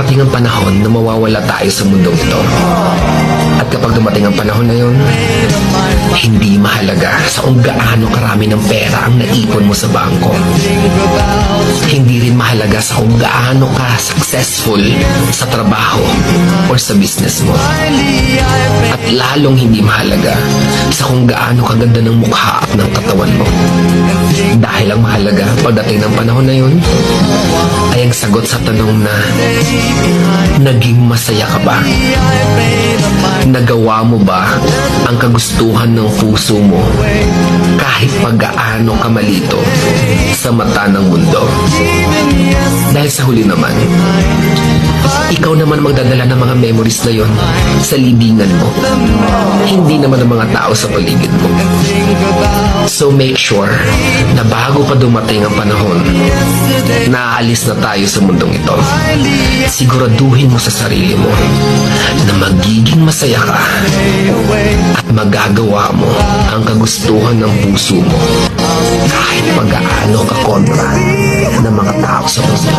darating ang panahon na mawawala tayo sa mundong ito. At kapag dumating ang panahon na yun, hindi mahalaga sa kung gaano karami ng pera ang naipon mo sa bangko. Hindi rin mahalaga sa kung gaano ka successful sa trabaho o sa business mo. At lalong hindi mahalaga sa kung gaano kaganda ng mukha at ng katawan mo. Dahil ang mahalaga pagdating ng panahon na yun ay ang sagot sa tanong na naging masaya ka ba? Nagawa mo ba ang kagustuhan ng puso mo kahit pag-gaano ka malito sa mata ng mundo? Dahil sa huli naman, ikaw naman magdadala ng mga memories na yon sa libingan mo. Hindi naman ang mga tao sa paligid mo. So make sure na bago pa dumating ang panahon na aalis na tayo sa mundong ito, siguraduhin mo sa sarili mo na magiging masaya ka at magagawa mo ang kagustuhan ng puso mo kahit pag-aano ka kontra ng mga tao sa mundo.